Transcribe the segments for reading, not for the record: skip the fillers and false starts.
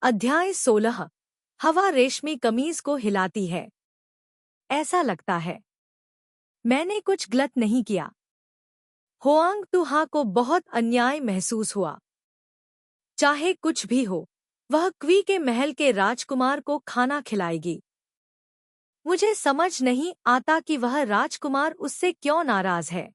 अध्याय 16। हवा रेशमी कमीज को हिलाती है। ऐसा लगता है मैंने कुछ गलत नहीं किया। होआंग तुहा को बहुत अन्याय महसूस हुआ। चाहे कुछ भी हो, वह क्वी के महल के राजकुमार को खाना खिलाएगी। मुझे समझ नहीं आता कि वह राजकुमार उससे क्यों नाराज है।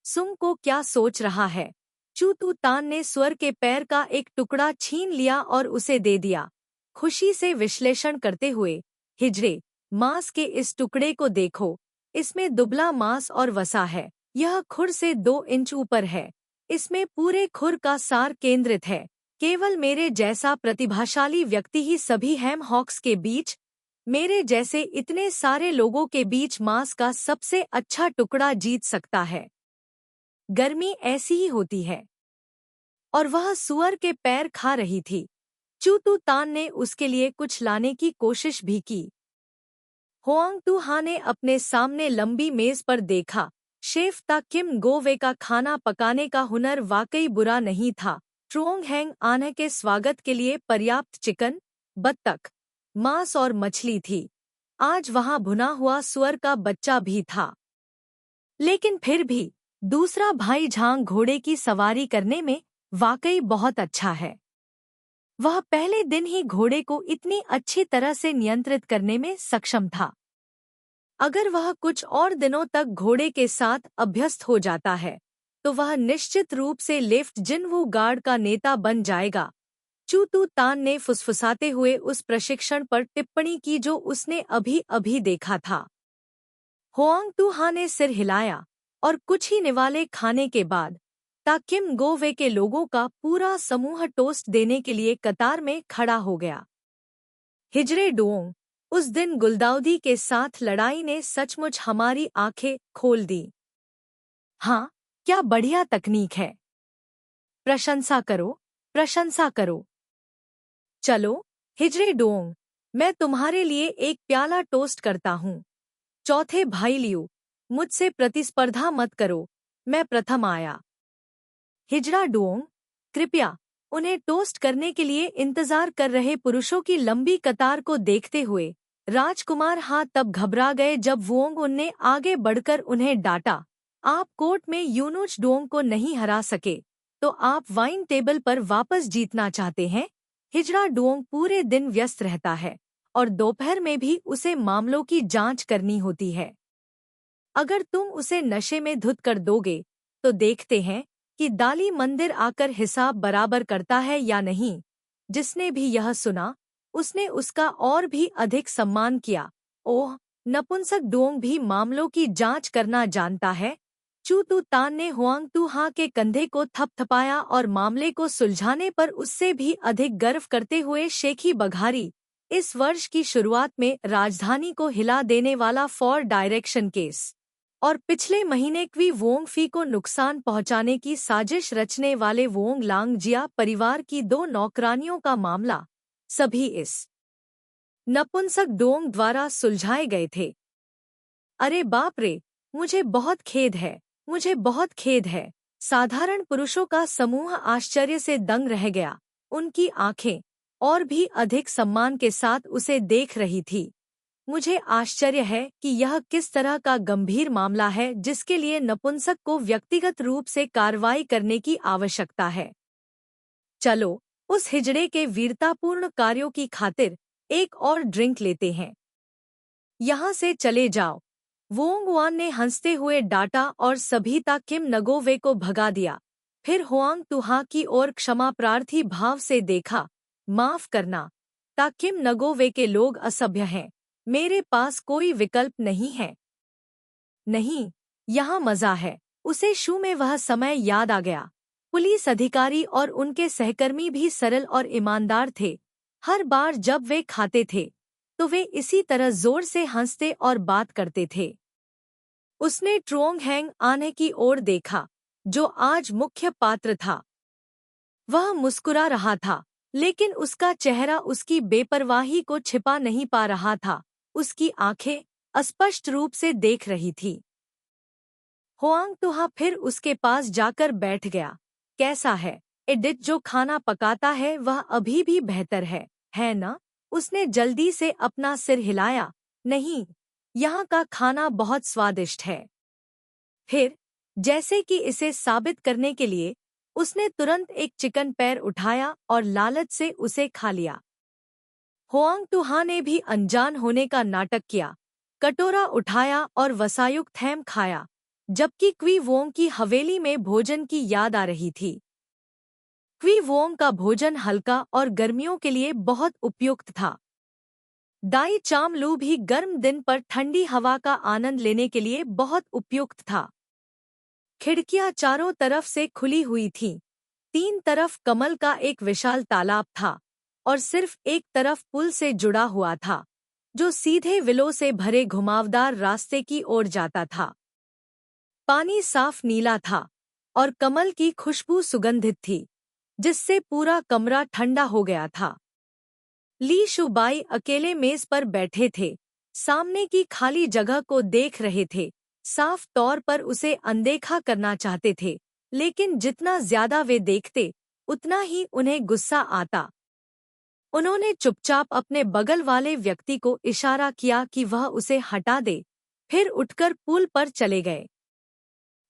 सुंग को क्या सोच रहा है। चूतू तान ने स्वर के पैर का एक टुकड़ा छीन लिया और उसे दे दिया, खुशी से विश्लेषण करते हुए। हिजड़े, मांस के इस टुकड़े को देखो, इसमें दुबला मांस और वसा है। यह खुर से 2 इंच ऊपर है। इसमें पूरे खुर का सार केंद्रित है। केवल मेरे जैसा प्रतिभाशाली व्यक्ति ही सभी हैम हॉक्स के बीच, मेरे जैसे इतने सारे लोगों के बीच मांस का सबसे अच्छा टुकड़ा जीत सकता है। गर्मी ऐसी ही होती है। और वह सुअर के पैर खा रही थी। चूतू तान ने उसके लिए कुछ लाने की कोशिश भी की। होआंग तुहा ने अपने सामने लंबी मेज पर देखा। शेफ ता किम गोवे का खाना पकाने का हुनर वाकई बुरा नहीं था। ट्रोंग हैंग आने के स्वागत के लिए पर्याप्त चिकन, बत्तख, मांस और मछली थी। आज वहां भुना हुआ सुअर का बच्चा भी था। लेकिन फिर भी दूसरा भाई झांग घोड़े की सवारी करने में वाकई बहुत अच्छा है। वह पहले दिन ही घोड़े को इतनी अच्छी तरह से नियंत्रित करने में सक्षम था। अगर वह कुछ और दिनों तक घोड़े के साथ अभ्यस्त हो जाता है, तो वह निश्चित रूप से लेफ्ट जिनवू गार्ड का नेता बन जाएगा। चूतू तान ने फुसफुसाते हुए उस प्रशिक्षण पर टिप्पणी की जो उसने अभी अभी देखा था। होआंग तुहा ने सिर हिलाया और कुछ ही निवाले खाने के बाद ता किम गोवे के लोगों का पूरा समूह टोस्ट देने के लिए कतार में खड़ा हो गया। हिजरे डुओंग, उस दिन गुलदाउदी के साथ लड़ाई ने सचमुच हमारी आंखें खोल दी। हाँ, क्या बढ़िया तकनीक है। प्रशंसा करो, प्रशंसा करो। चलो, हिजरे डुओंग, मैं तुम्हारे लिए एक प्याला टोस्ट करता हूँ। चौथे भाई लियू, मुझसे प्रतिस्पर्धा मत करो, मैं प्रथम आया। हिजड़ा डुओंग, कृपया। उन्हें टोस्ट करने के लिए इंतजार कर रहे पुरुषों की लंबी कतार को देखते हुए राजकुमार हाथ तब घबरा गए जब वोंग उनने आगे बढ़कर उन्हें डांटा। आप कोर्ट में यूनुच डुओंग को नहीं हरा सके, तो आप वाइन टेबल पर वापस जीतना चाहते हैं। हिजड़ा डुओंग पूरे दिन व्यस्त रहता है और दोपहर में भी उसे मामलों की जांच करनी होती है। अगर तुम उसे नशे में धुत कर दोगे, तो देखते हैं कि दाली मंदिर आकर हिसाब बराबर करता है या नहीं। जिसने भी यह सुना, उसने उसका और भी अधिक सम्मान किया। ओह, नपुंसक डुओंग भी मामलों की जांच करना जानता है। चूतू तान ने होआंग तुहा के कंधे को थपथपाया और मामले को सुलझाने पर उससे भी अधिक गर्व करते हुए शेखी बघारी। इस वर्ष की शुरुआत में राजधानी को हिला देने वाला फॉर डायरेक्शन केस और पिछले महीने क्वी वोंग फी को नुकसान पहुंचाने की साजिश रचने वाले वोंग लांगजिया परिवार की 2 नौकरानियों का मामला, सभी इस नपुंसक डोंग द्वारा सुलझाए गए थे। अरे बाप रे, मुझे बहुत खेद है, मुझे बहुत खेद है। साधारण पुरुषों का समूह आश्चर्य से दंग रह गया। उनकी आंखें और भी अधिक सम्मान के साथ उसे देख रही थी। मुझे आश्चर्य है कि यह किस तरह का गंभीर मामला है जिसके लिए नपुंसक को व्यक्तिगत रूप से कार्रवाई करने की आवश्यकता है। चलो, उस हिजड़े के वीरतापूर्ण कार्यों की खातिर एक और ड्रिंक लेते हैं। यहाँ से चले जाओ, वोंग वान ने हंसते हुए डांटा और सभी ता किम नगोवे को भगा दिया। फिर होआंग तुहा की ओर क्षमा प्रार्थी भाव से देखा। माफ करना, ता किम नगोवे के लोग असभ्य हैं। मेरे पास कोई विकल्प नहीं है। नहीं, यहाँ मजा है। उसे शू में वह समय याद आ गया। पुलिस अधिकारी और उनके सहकर्मी भी सरल और ईमानदार थे। हर बार जब वे खाते थे, तो वे इसी तरह जोर से हंसते और बात करते थे। उसने ट्रोंग हैंग आने की ओर देखा, जो आज मुख्य पात्र था। वह मुस्कुरा रहा था, लेकिन उसका चेहरा उसकी बेपरवाही को छिपा नहीं पा रहा था। उसकी आंखें अस्पष्ट रूप से देख रही थी। होआंग तुहा फिर उसके पास जाकर बैठ गया। कैसा है? एडिथ जो खाना पकाता है वह अभी भी बेहतर है ना? उसने जल्दी से अपना सिर हिलाया। नहीं, यहाँ का खाना बहुत स्वादिष्ट है। फिर, जैसे कि इसे साबित करने के लिए, उसने तुरंत एक चिकन पैर उठाया और लालच से उसे खा लिया। होआंग टूहा ने भी अनजान होने का नाटक किया, कटोरा उठाया और वसायुक्त हैम खाया, जबकि क्वी वोंग की हवेली में भोजन की याद आ रही थी। क्वी वोंग का भोजन हल्का और गर्मियों के लिए बहुत उपयुक्त था। दाई चाम लू भी गर्म दिन पर ठंडी हवा का आनंद लेने के लिए बहुत उपयुक्त था। खिड़कियां चारों तरफ से खुली हुई थीं। तीन तरफ कमल का एक विशाल तालाब था और सिर्फ एक तरफ पुल से जुड़ा हुआ था, जो सीधे विलो से भरे घुमावदार रास्ते की ओर जाता था। पानी साफ नीला था और कमल की खुशबू सुगंधित थी, जिससे पूरा कमरा ठंडा हो गया था। ली शुबाई अकेले मेज पर बैठे थे, सामने की खाली जगह को देख रहे थे, साफ तौर पर उसे अनदेखा करना चाहते थे, लेकिन जितना ज्यादा वे देखते, उतना ही उन्हें गुस्सा आता। उन्होंने चुपचाप अपने बगल वाले व्यक्ति को इशारा किया कि वह उसे हटा दे, फिर उठकर पुल पर चले गए।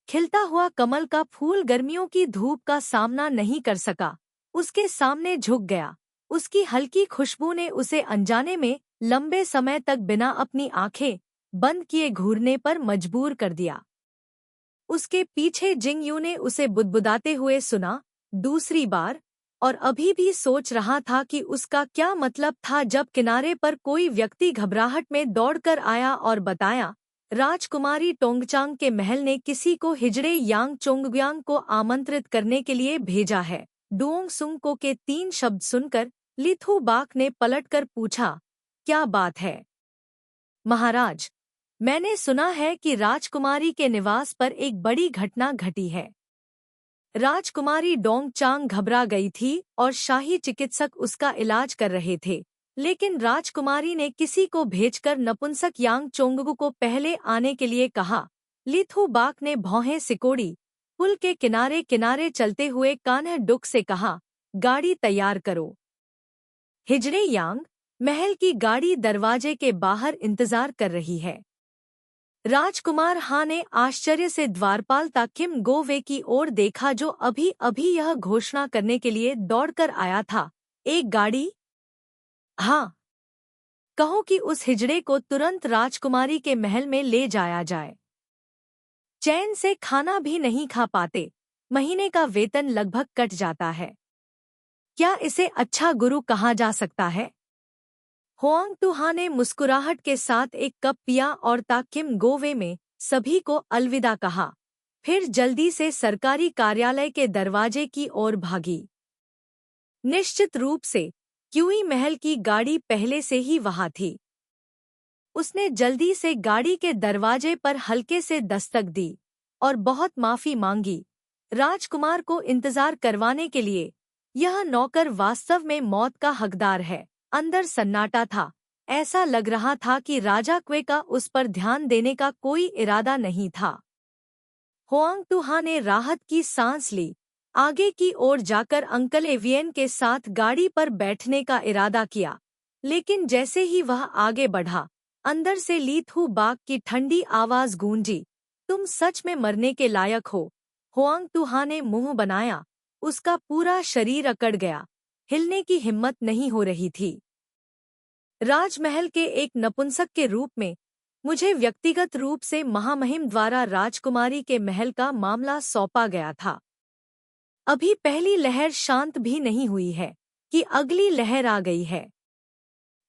खिलता हुआ कमल का फूल गर्मियों की धूप का सामना नहीं कर सका, उसके सामने झुक गया। उसकी हल्की खुशबू ने उसे अनजाने में लंबे समय तक बिना अपनी आंखें बंद किए घूरने पर मजबूर कर दिया। उसके पीछे जिंग यू ने उसे बुदबुदाते हुए सुना, दूसरी बार, और अभी भी सोच रहा था कि उसका क्या मतलब था जब किनारे पर कोई व्यक्ति घबराहट में दौड़कर आया और बताया, राजकुमारी टोंगचांग के महल ने किसी को हिजड़े यांग चोंगयांग को आमंत्रित करने के लिए भेजा है। डुओंग सुंग को के 3 शब्द सुनकर लिथु बाक ने पलटकर पूछा, क्या बात है? महाराज, मैंने सुना है कि राजकुमारी के निवास पर एक बड़ी घटना घटी है। राजकुमारी डोंगचांग घबरा गई थी और शाही चिकित्सक उसका इलाज कर रहे थे, लेकिन राजकुमारी ने किसी को भेजकर नपुंसक यांग चोंगगु को पहले आने के लिए कहा। लिथु बाक ने भौहें सिकोड़ी, पुल के किनारे किनारे चलते हुए कान्ह डुक से कहा, गाड़ी तैयार करो। हिजड़े यांग महल की गाड़ी दरवाजे के बाहर इंतजार कर रही है। राजकुमार हा ने आश्चर्य से द्वारपाल ताकिम गोवे की ओर देखा, जो अभी अभी यह घोषणा करने के लिए दौड़कर आया था, एक गाड़ी? हाँ, कहो कि उस हिजड़े को तुरंत राजकुमारी के महल में ले जाया जाए। चैन से खाना भी नहीं खा पाते, महीने का वेतन लगभग कट जाता है। क्या इसे अच्छा गुरु कहा जा सकता है? होआंग टूहा ने मुस्कुराहट के साथ एक कप पिया और ताकिम गोवे में सभी को अलविदा कहा, फिर जल्दी से सरकारी कार्यालय के दरवाजे की ओर भागी। निश्चित रूप से क्यूई महल की गाड़ी पहले से ही वहां थी। उसने जल्दी से गाड़ी के दरवाजे पर हल्के से दस्तक दी और बहुत माफी मांगी। राजकुमार को इंतजार करवाने के लिए यह नौकर वास्तव में मौत का हकदार है। अंदर सन्नाटा था, ऐसा लग रहा था कि राजा क्वे का उस पर ध्यान देने का कोई इरादा नहीं था। होआंग टूहा ने राहत की सांस ली, आगे की ओर जाकर अंकल एवियन के साथ गाड़ी पर बैठने का इरादा किया, लेकिन जैसे ही वह आगे बढ़ा, अंदर से लिथु बाक की ठंडी आवाज गूंजी, तुम सच में मरने के लायक हो। होआंग टूहा ने मुंह बनाया, उसका पूरा शरीर अकड़ गया, हिलने की हिम्मत नहीं हो रही थी। राजमहल के एक नपुंसक के रूप में मुझे व्यक्तिगत रूप से महामहिम द्वारा राजकुमारी के महल का मामला सौंपा गया था। अभी पहली लहर शांत भी नहीं हुई है कि अगली लहर आ गई है।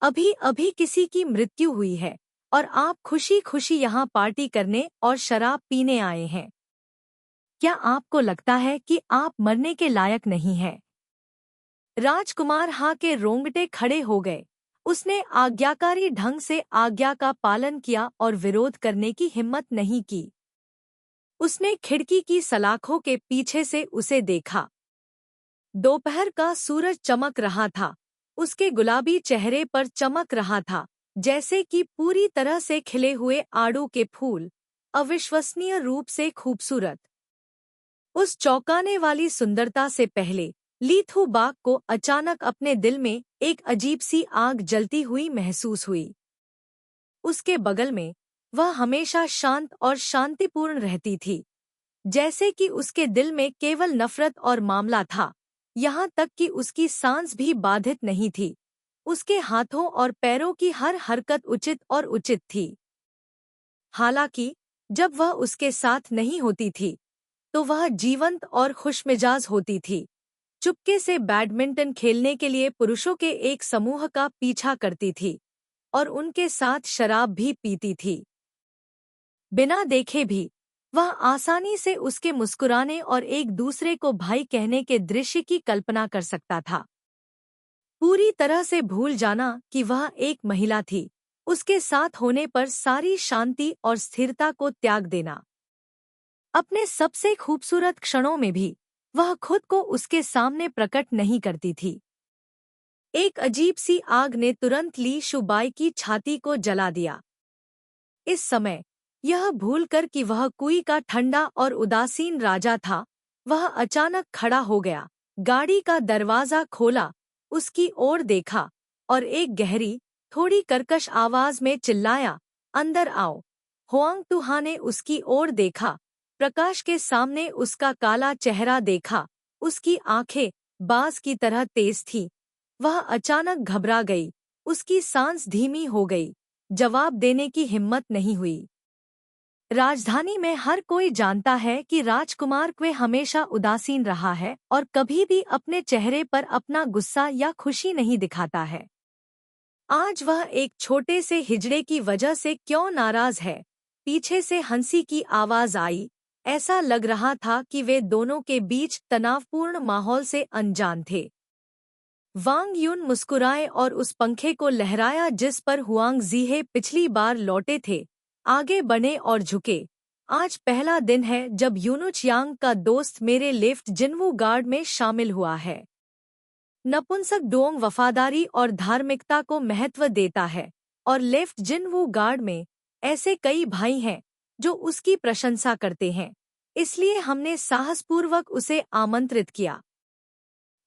अभी अभी किसी की मृत्यु हुई है और आप खुशी खुशी यहाँ पार्टी करने और शराब पीने आए हैं। क्या आपको लगता है कि आप मरने के लायक नहीं हैं? राजकुमार हा के रोंगटे खड़े हो गए। उसने आज्ञाकारी ढंग से आज्ञा का पालन किया और विरोध करने की हिम्मत नहीं की। उसने खिड़की की सलाखों के पीछे से उसे देखा। दोपहर का सूरज चमक रहा था, उसके गुलाबी चेहरे पर चमक रहा था, जैसे कि पूरी तरह से खिले हुए आड़ू के फूल, अविश्वसनीय रूप से खूबसूरत। उस चौंकाने वाली सुंदरता से पहले ली थू बाक को अचानक अपने दिल में एक अजीब सी आग जलती हुई महसूस हुई। उसके बगल में वह हमेशा शांत और शांतिपूर्ण रहती थी, जैसे कि उसके दिल में केवल नफरत और मामला था। यहाँ तक कि उसकी सांस भी बाधित नहीं थी। उसके हाथों और पैरों की हर हरकत उचित और उचित थी। हालांकि जब वह उसके साथ नहीं होती थी तो वह जीवंत और खुशमिजाज होती थी। चुपके से बैडमिंटन खेलने के लिए पुरुषों के एक समूह का पीछा करती थी और उनके साथ शराब भी पीती थी। बिना देखे भी वह आसानी से उसके मुस्कुराने और एक दूसरे को भाई कहने के दृश्य की कल्पना कर सकता था। पूरी तरह से भूल जाना कि वह एक महिला थी, उसके साथ होने पर सारी शांति और स्थिरता को त्याग देना। अपने सबसे खूबसूरत क्षणों में भी वह खुद को उसके सामने प्रकट नहीं करती थी। एक अजीब सी आग ने तुरंत ली शुबाई की छाती को जला दिया। इस समय यह भूलकर कि वह कुई का ठंडा और उदासीन राजा था, वह अचानक खड़ा हो गया, गाड़ी का दरवाजा खोला, उसकी ओर देखा और एक गहरी, थोड़ी कर्कश आवाज में चिल्लाया, अंदर आओ। हुआंग तुहा ने उसकी ओर देखा, प्रकाश के सामने उसका काला चेहरा देखा, उसकी आंखें बाज की तरह तेज थीं। वह अचानक घबरा गई, उसकी सांस धीमी हो गई, जवाब देने की हिम्मत नहीं हुई। राजधानी में हर कोई जानता है कि राजकुमार क्वे हमेशा उदासीन रहा है और कभी भी अपने चेहरे पर अपना गुस्सा या खुशी नहीं दिखाता है। आज वह एक छोटे से हिजड़े की वजह से क्यों नाराज है? पीछे से हंसी की आवाज आई। ऐसा लग रहा था कि वे दोनों के बीच तनावपूर्ण माहौल से अनजान थे। वांग यून मुस्कुराए और उस पंखे को लहराया जिस पर हुआंग जीहे पिछली बार लौटे थे। आगे बढ़े और झुके। आज पहला दिन है जब यूनुच यांग का दोस्त मेरे लेफ्ट जिनवू गार्ड में शामिल हुआ है। नपुंसक डोंग वफादारी और धार्मिकता को महत्व देता है और लेफ्ट जिनवू गार्ड में ऐसे कई भाई हैं जो उसकी प्रशंसा करते हैं, इसलिए हमने साहसपूर्वक उसे आमंत्रित किया।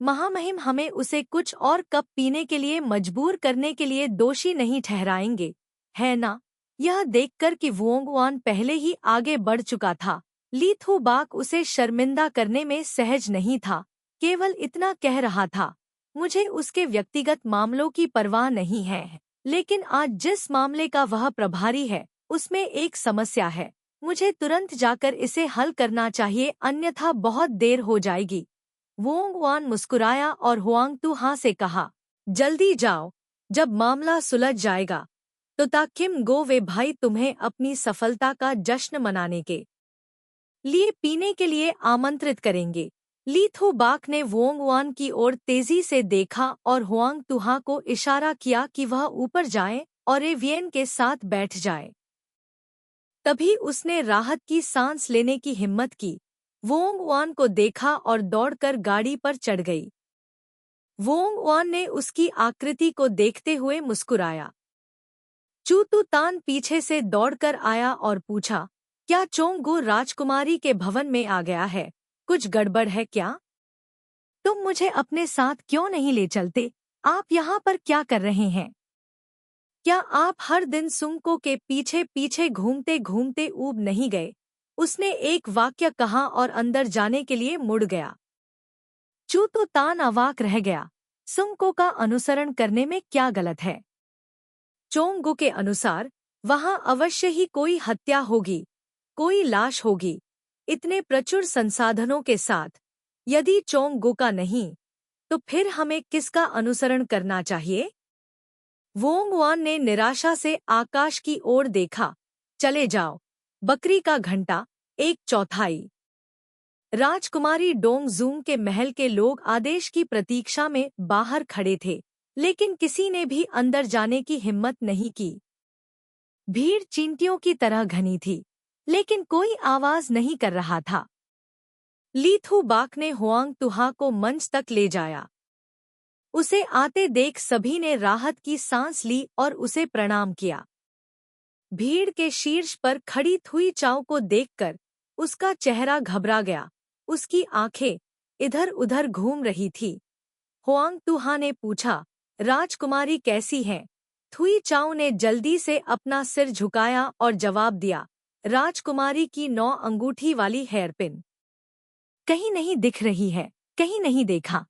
महामहिम हमें उसे कुछ और कप पीने के लिए मजबूर करने के लिए दोषी नहीं ठहराएंगे, है ना? यह देखकर कि वोंगवान पहले ही आगे बढ़ चुका था, ली थू बाक उसे शर्मिंदा करने में सहज नहीं था, केवल इतना कह रहा था, मुझे उसके व्यक्तिगत मामलों की परवाह नहीं है, लेकिन आज जिस मामले का वह प्रभारी है उसमें एक समस्या है। मुझे तुरंत जाकर इसे हल करना चाहिए, अन्यथा बहुत देर हो जाएगी। वोंगवान मुस्कुराया और हुआंग तुहा से कहा, जल्दी जाओ, जब मामला सुलझ जाएगा तो ताकिम गो वे भाई तुम्हें अपनी सफलता का जश्न मनाने के लिए पीने के लिए आमंत्रित करेंगे। ली थू बाक ने वोंगवान की ओर तेजी से देखा और हुआंग तुहा को इशारा किया कि वह ऊपर जाए और एवियन के साथ बैठ जाए। तभी उसने राहत की सांस लेने की हिम्मत की, वोंगवान को देखा और दौड़कर गाड़ी पर चढ़ गई। वोंगवान ने उसकी आकृति को देखते हुए मुस्कुराया। चूतू तान पीछे से दौड़कर आया और पूछा, क्या चोंगू राजकुमारी के भवन में आ गया है? कुछ गड़बड़ है क्या? तुम मुझे अपने साथ क्यों नहीं ले चलते? आप यहाँ पर क्या कर रहे हैं? क्या आप हर दिन सुंको के पीछे पीछे घूमते घूमते ऊब नहीं गए? उसने एक वाक्य कहा और अंदर जाने के लिए मुड़ गया। चूतू तान अवाक रह गया। सुंको का अनुसरण करने में क्या गलत है? चोंगू के अनुसार वहां अवश्य ही कोई हत्या होगी, कोई लाश होगी। इतने प्रचुर संसाधनों के साथ यदि चोंगू का नहीं, तो फिर हमें किसका अनुसरण करना चाहिए? वोंगवान ने निराशा से आकाश की ओर देखा। चले जाओ। बकरी का घंटा 1/4। राजकुमारी डोंगजूंग के महल के लोग आदेश की प्रतीक्षा में बाहर खड़े थे, लेकिन किसी ने भी अंदर जाने की हिम्मत नहीं की। भीड़ चींटियों की तरह घनी थी, लेकिन कोई आवाज नहीं कर रहा था। ली थू बाक ने हुआंग तुहा को मंच तक ले जाया। उसे आते देख सभी ने राहत की सांस ली और उसे प्रणाम किया। भीड़ के शीर्ष पर खड़ी थुई चाओ को देखकर उसका चेहरा घबरा गया। उसकी आंखें इधर उधर घूम रही थी। होआंग तुहा ने पूछा, राजकुमारी कैसी हैं? थुई चाओ ने जल्दी से अपना सिर झुकाया और जवाब दिया, राजकुमारी की 9 अंगूठी वाली हेयरपिन कहीं नहीं दिख रही है, कहीं नहीं देखा।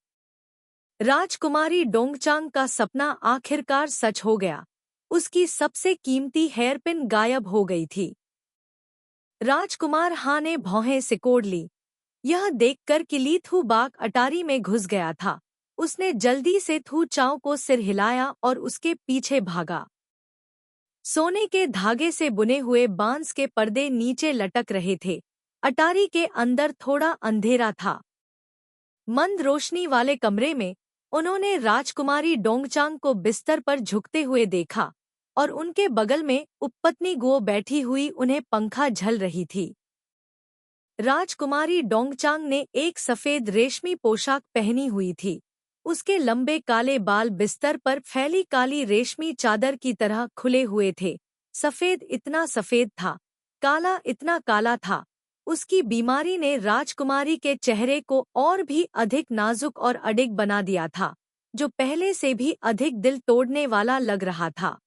राजकुमारी डोंगचांग का सपना आखिरकार सच हो गया। उसकी सबसे कीमती हेयरपिन गायब हो गई थी। राजकुमार हा ने भौहें सिकोड़ ली। यह देखकर कि ली थू बाग अटारी में घुस गया था। उसने जल्दी से थू चाओ को सिर हिलाया और उसके पीछे भागा। सोने के धागे से बुने हुए बांस के पर्दे नीचे लटक रहे थे। अटारी के अंदर थोड़ा अंधेरा था। मंद रोशनी वाले कमरे में उन्होंने राजकुमारी डोंगचांग को बिस्तर पर झुकते हुए देखा और उनके बगल में उपपत्नी गो बैठी हुई उन्हें पंखा झल रही थी। राजकुमारी डोंगचांग ने एक सफेद रेशमी पोशाक पहनी हुई थी। उसके लंबे काले बाल बिस्तर पर फैली काली रेशमी चादर की तरह खुले हुए थे। सफेद इतना सफेद था, काला इतना काला था। उसकी बीमारी ने राजकुमारी के चेहरे को और भी अधिक नाजुक और अडिग बना दिया था, जो पहले से भी अधिक दिल तोड़ने वाला लग रहा था।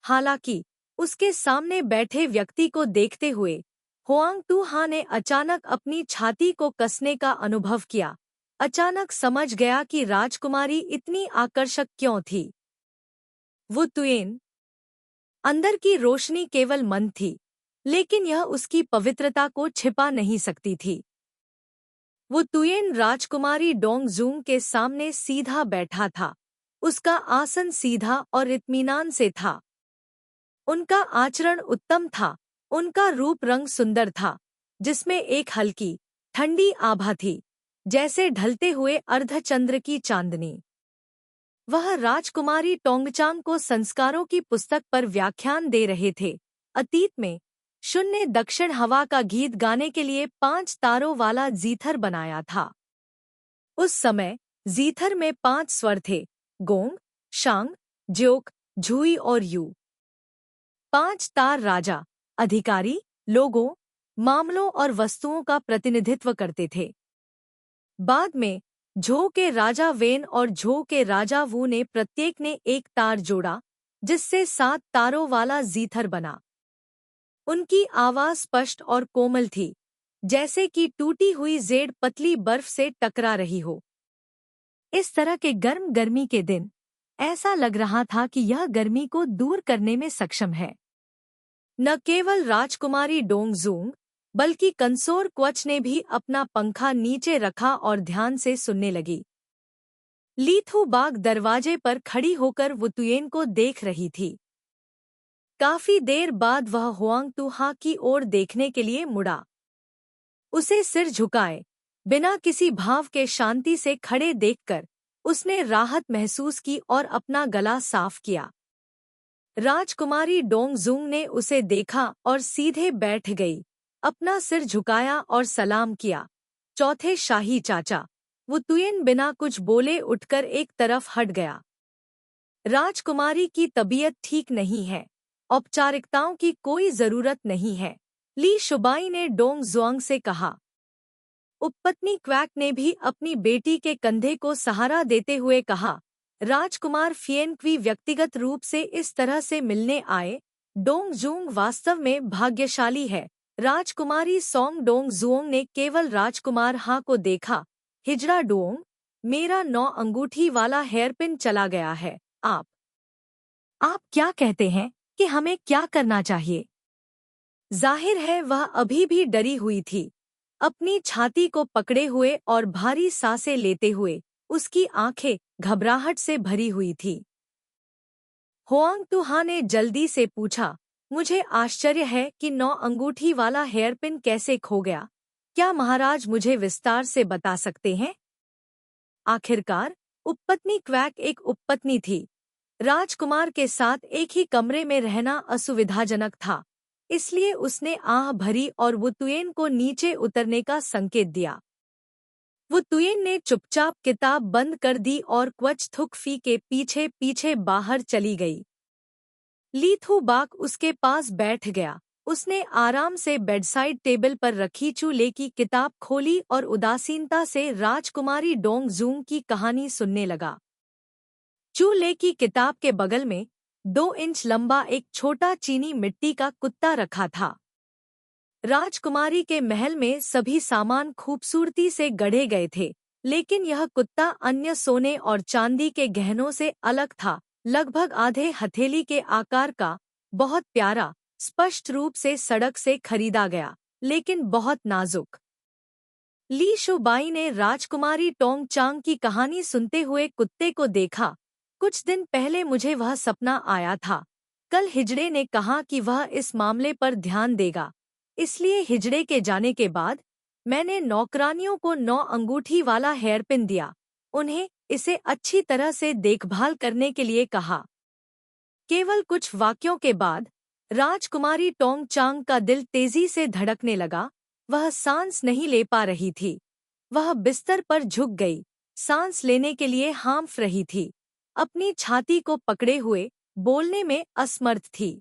हालांकि उसके सामने बैठे व्यक्ति को देखते हुए होआंग तुहा ने अचानक अपनी छाती को कसने का अनुभव किया। अचानक समझ गया कि राजकुमारी इतनी आकर्षक क्यों थी। वो तुयेन। अंदर की रोशनी केवल मन थी, लेकिन यह उसकी पवित्रता को छिपा नहीं सकती थी। वो तुयेन राजकुमारी डोंगजूंग के सामने सीधा बैठा था। उसका आसन सीधा और इत्मीनान से था। उनका आचरण उत्तम था। उनका रूप रंग सुंदर था, जिसमें एक हल्की ठंडी आभा थी, जैसे ढलते हुए अर्धचंद्र की चांदनी। वह राजकुमारी टोंगचांग को संस्कारों की पुस्तक पर व्याख्यान दे रहे थे। अतीत में शून्य दक्षिण हवा का गीत गाने के लिए 5 तारों वाला जीथर बनाया था। उस समय जीथर में 5 स्वर थे, गोंग, शांग, ज्योक, झुई और यू। 5 तार राजा, अधिकारी, लोगों, मामलों और वस्तुओं का प्रतिनिधित्व करते थे। बाद में झो के राजा वेन और झो के राजा वू ने प्रत्येक ने एक तार जोड़ा, जिससे 7 तारों वाला जीथर बना। उनकी आवाज स्पष्ट और कोमल थी, जैसे कि टूटी हुई जेड़ पतली बर्फ से टकरा रही हो। इस तरह के गर्म गर्मी के दिन ऐसा लग रहा था कि यह गर्मी को दूर करने में सक्षम है। न केवल राजकुमारी डोंगजूंग, बल्कि कंसोर क्वच ने भी अपना पंखा नीचे रखा और ध्यान से सुनने लगी। ली थू बाग दरवाजे पर खड़ी होकर वुतुयेन को देख रही थी। काफी देर बाद वह होआंग तुहा की ओर देखने के लिए मुड़ा। उसे सिर झुकाए बिना किसी भाव के शांति से खड़े देखकर उसने राहत महसूस की और अपना गला साफ किया। राजकुमारी डोंगजूंग ने उसे देखा और सीधे बैठ गई, अपना सिर झुकाया और सलाम किया। चौथे शाही चाचा। वुतुयेन बिना कुछ बोले उठकर एक तरफ हट गया। राजकुमारी की तबीयत ठीक नहीं है, औपचारिकताओं की कोई जरूरत नहीं है, ली शुबाई ने डोंगजुआंग से कहा। उपपत्नी क्वैक ने भी अपनी बेटी के कंधे को सहारा देते हुए कहा, राजकुमार फिएनक्वी व्यक्तिगत रूप से इस तरह से मिलने आए, डोंगजूंग वास्तव में भाग्यशाली है। राजकुमारी सोंग डोंगजुओंग ने केवल राजकुमार हा को देखा। हिजड़ा डोंग, मेरा 9 अंगूठी वाला हेयरपिन चला गया है। आप क्या कहते हैं कि हमें क्या करना चाहिए? जाहिर है वह अभी भी डरी हुई थी, अपनी छाती को पकड़े हुए और भारी सांसें लेते हुए। उसकी आंखें घबराहट से भरी हुई थी। होआंग तुहा ने जल्दी से पूछा, मुझे आश्चर्य है कि 9 अंगूठी वाला हेयरपिन कैसे खो गया। क्या महाराज मुझे विस्तार से बता सकते हैं? आखिरकार उपपत्नी क्वैक एक उपपत्नी थी। राजकुमार के साथ एक ही कमरे में रहना असुविधाजनक था, इसलिए उसने आह भरी और वुतुयेन को नीचे उतरने का संकेत दिया। वुतुयेन ने चुपचाप किताब बंद कर दी और क्वच थुकफी के पीछे पीछे बाहर चली गई। ली थू बाग उसके पास बैठ गया। उसने आराम से बेडसाइड टेबल पर रखी चूले की किताब खोली और उदासीनता से राजकुमारी डोंगजूंग की कहानी सुनने लगा। चूले की किताब के बगल में 2 इंच लंबा एक छोटा चीनी मिट्टी का कुत्ता रखा था। राजकुमारी के महल में सभी सामान खूबसूरती से गढ़े गए थे, लेकिन यह कुत्ता अन्य सोने और चांदी के गहनों से अलग था। लगभग आधे हथेली के आकार का, बहुत प्यारा, स्पष्ट रूप से सड़क से खरीदा गया, लेकिन बहुत नाजुक। ली शुबाई ने राजकुमारी टोंग चांग की कहानी सुनते हुए कुत्ते को देखा। कुछ दिन पहले मुझे वह सपना आया था। कल हिजड़े ने कहा कि वह इस मामले पर ध्यान देगा, इसलिए हिजड़े के जाने के बाद मैंने नौकरानियों को 9 अंगूठी वाला हेयरपिन दिया। उन्हें इसे अच्छी तरह से देखभाल करने के लिए कहा। केवल कुछ वाक्यों के बाद राजकुमारी टोंग चांग का दिल तेजी से धड़कने लगा। वह सांस नहीं ले पा रही थी। वह बिस्तर पर झुक गई, सांस लेने के लिए हांफ रही थी, अपनी छाती को पकड़े हुए बोलने में असमर्थ थी।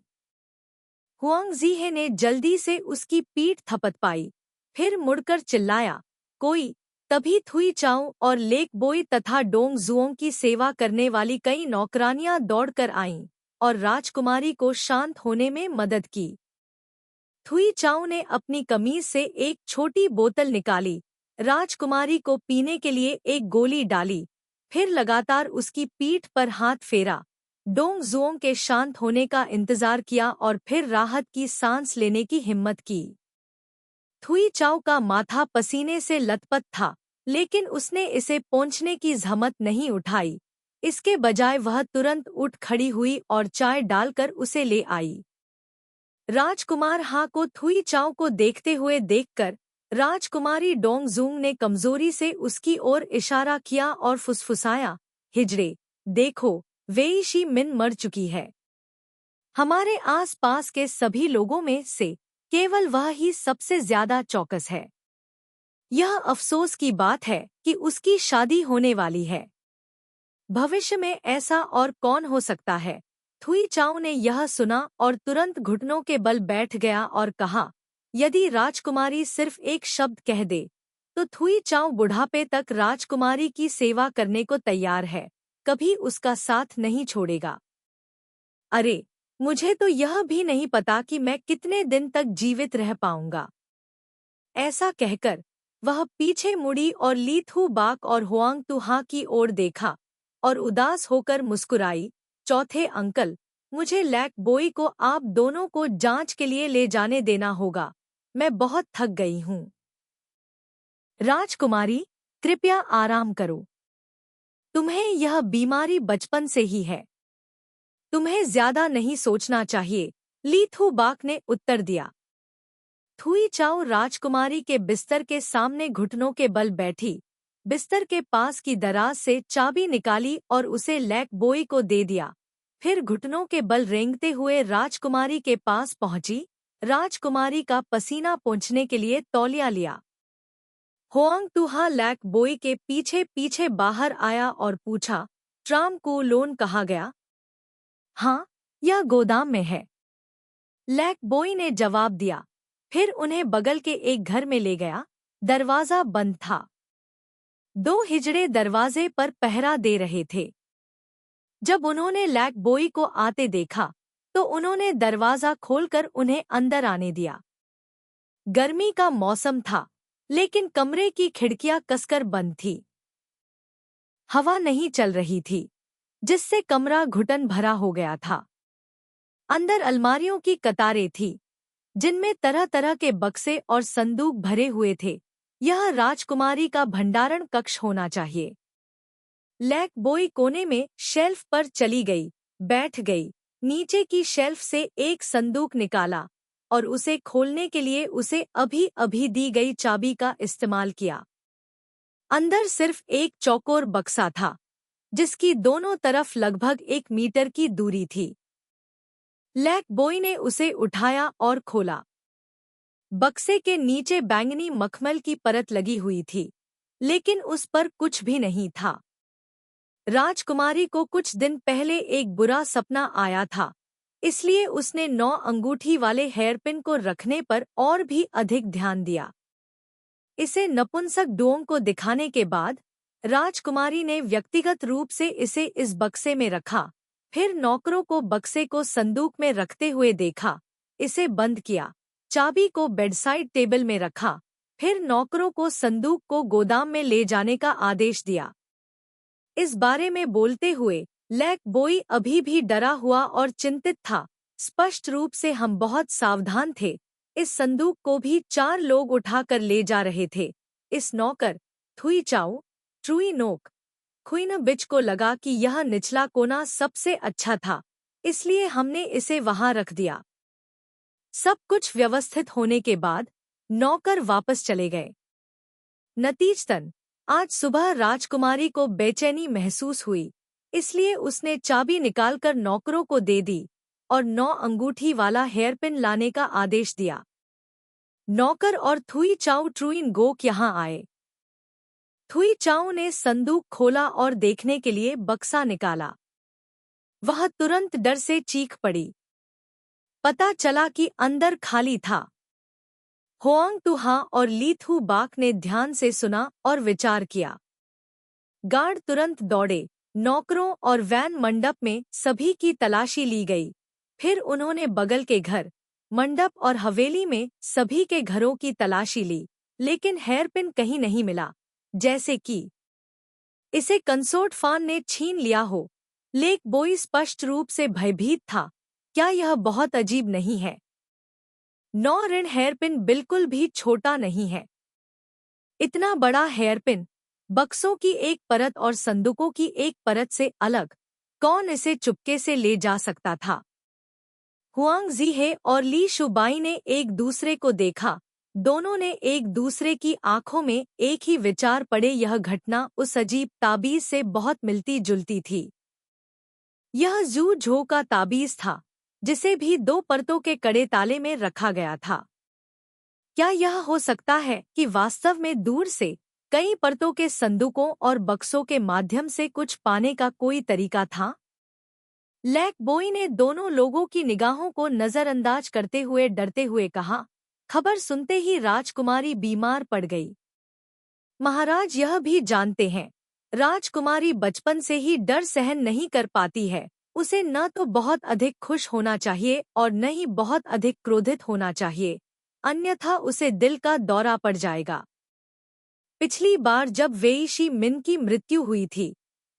हुआंग जीहे ने जल्दी से उसकी पीठ थपथपाई, फिर मुड़कर चिल्लाया, कोई। तभी थुई चाऊ और लेक बोई तथा डोंग जुओंग की सेवा करने वाली कई नौकरानियां दौड़कर आईं और राजकुमारी को शांत होने में मदद की। थुई चाऊ ने अपनी कमीज से एक छोटी बोतल निकाली, राजकुमारी को पीने के लिए एक गोली डाली, फिर लगातार उसकी पीठ पर हाथ फेरा, डोंग जुओंग के शांत होने का इंतजार किया और फिर राहत की सांस लेने की हिम्मत की। थुई चाऊ का माथा पसीने से लथपथ था, लेकिन उसने इसे पोंछने की जहमत नहीं उठाई। इसके बजाय वह तुरंत उठ खड़ी हुई और चाय डालकर उसे ले आई। राजकुमार हा को थुई चाऊ को देखते हुए देखकर राजकुमारी डोंगजूंग ने कमजोरी से उसकी ओर इशारा किया और फुसफुसाया, हिजड़े, देखो, वेई शी मिन मर चुकी है। हमारे आस-पास के सभी लोगों में से केवल वह ही सबसे ज्यादा चौकस है। यह अफसोस की बात है कि उसकी शादी होने वाली है। भविष्य में ऐसा और कौन हो सकता है? थुई चाऊ ने यह सुना और तुरंत घुटनों के बल बैठ गया और कहा, यदि राजकुमारी सिर्फ एक शब्द कह दे, तो थुई चाऊ बुढ़ापे तक राजकुमारी की सेवा करने को तैयार है, कभी उसका साथ नहीं छोड़ेगा। अरे, मुझे तो यह भी नहीं पता कि मैं कितने दिन तक जीवित रह पाऊंगा। ऐसा कहकर वह पीछे मुड़ी और ली थू बाक और हुआंग तू हा की ओर देखा और उदास होकर मुस्कुराई, चौथे अंकल, मुझे लैक बोई को आप दोनों को जांच के लिए ले जाने देना होगा। मैं बहुत थक गई हूँ। राजकुमारी, कृपया आराम करो। तुम्हें यह बीमारी बचपन से ही है। तुम्हें ज्यादा नहीं सोचना चाहिए, ली थू बाक ने उत्तर दिया। थुई चाऊ राजकुमारी के बिस्तर के सामने घुटनों के बल बैठी, बिस्तर के पास की दराज से चाबी निकाली और उसे लैक बोई को दे दिया, फिर घुटनों के बल रेंगते हुए राजकुमारी के पास पहुंची, राजकुमारी का पसीना पोंछने के लिए तौलिया लिया। होआंग तुहा लैक बोई के पीछे पीछे बाहर आया और पूछा, ट्राम को लोन कहा गया? हाँ, यह गोदाम में है, लैक बोई ने जवाब दिया, फिर उन्हें बगल के एक घर में ले गया। दरवाजा बंद था। 2 हिजड़े दरवाजे पर पहरा दे रहे थे। जब उन्होंने लैक बोई को आते देखा, तो उन्होंने दरवाजा खोलकर उन्हें अंदर आने दिया। गर्मी का मौसम था, लेकिन कमरे की खिड़कियां कसकर बंद थी। हवा नहीं चल रही थी, जिससे कमरा घुटन भरा हो गया था। अंदर अलमारियों की कतारें थी, जिनमें तरह तरह के बक्से और संदूक भरे हुए थे। यह राजकुमारी का भंडारण कक्ष होना चाहिए। लैक बोई कोने में शेल्फ पर चली गई, बैठ गई, नीचे की शेल्फ से एक संदूक निकाला और उसे खोलने के लिए उसे अभी अभी दी गई चाबी का इस्तेमाल किया। अंदर सिर्फ एक चौकोर बक्सा था, जिसकी दोनों तरफ लगभग 1 मीटर की दूरी थी। लैक बोई ने उसे उठाया और खोला। बक्से के नीचे बैंगनी मखमल की परत लगी हुई थी, लेकिन उस पर कुछ भी नहीं था। राजकुमारी को कुछ दिन पहले एक बुरा सपना आया था, इसलिए उसने 9 अंगूठी वाले हेयरपिन को रखने पर और भी अधिक ध्यान दिया। इसे नपुंसक डोंग को दिखाने के बाद राजकुमारी ने व्यक्तिगत रूप से इसे इस बक्से में रखा, फिर नौकरों को बक्से को संदूक में रखते हुए देखा, इसे बंद किया, चाबी को बेडसाइड टेबल में रखा, फिर नौकरों को संदूक को गोदाम में ले जाने का आदेश दिया। इस बारे में बोलते हुए लैक बोई अभी भी डरा हुआ और चिंतित था। स्पष्ट रूप से हम बहुत सावधान थे। इस संदूक को भी 4 लोग उठाकर ले जा रहे थे। इस नौकर थुई चाउ, ट्रुई नोक, खुइन बिच को लगा कि यह निचला कोना सबसे अच्छा था, इसलिए हमने इसे वहां रख दिया। सब कुछ व्यवस्थित होने के बाद नौकर वापस चले गए। नतीजतन आज सुबह राजकुमारी को बेचैनी महसूस हुई, इसलिए उसने चाबी निकालकर नौकरों को दे दी और 9 अंगूठी वाला हेयरपिन लाने का आदेश दिया। नौकर और थुई चाउ ट्रुइन गोक यहाँ आए। थुई चाउ ने संदूक खोला और देखने के लिए बक्सा निकाला। वह तुरंत डर से चीख पड़ी। पता चला कि अंदर खाली था। होआंग तुहा और ली थू बाक ने ध्यान से सुना और विचार किया। गार्ड तुरंत दौड़े। नौकरों और वैन मंडप में सभी की तलाशी ली गई। फिर उन्होंने बगल के घर, मंडप और हवेली में सभी के घरों की तलाशी ली, लेकिन हेयरपिन कहीं नहीं मिला, जैसे कि इसे कंसोर्ट फान ने छीन लिया हो। लेक बोई स्पष्ट रूप से भयभीत था। क्या यह बहुत अजीब नहीं है? 9 ऋण हेयरपिन बिल्कुल भी छोटा नहीं है। इतना बड़ा हेयरपिन, बक्सों की एक परत और संदूकों की एक परत से अलग, कौन इसे चुपके से ले जा सकता था? हुआंग जीहे और ली शुबाई ने एक दूसरे को देखा। दोनों ने एक दूसरे की आंखों में एक ही विचार पड़े। यह घटना उस अजीब ताबीज से बहुत मिलती जुलती थी। यह जू झो का ताबीज था, जिसे भी 2 परतों के कड़े ताले में रखा गया था। क्या यह हो सकता है कि वास्तव में दूर से कई परतों के संदूकों और बक्सों के माध्यम से कुछ पाने का कोई तरीका था? लैक बोई ने दोनों लोगों की निगाहों को नजरअंदाज करते हुए डरते हुए कहा। खबर सुनते ही राजकुमारी बीमार पड़ गई। महाराज यह भी जानते हैं, राजकुमारी बचपन से ही डर सहन नहीं कर पाती है। उसे न तो बहुत अधिक खुश होना चाहिए और न ही बहुत अधिक क्रोधित होना चाहिए, अन्यथा उसे दिल का दौरा पड़ जाएगा। पिछली बार जब वेई शी मिन की मृत्यु हुई थी,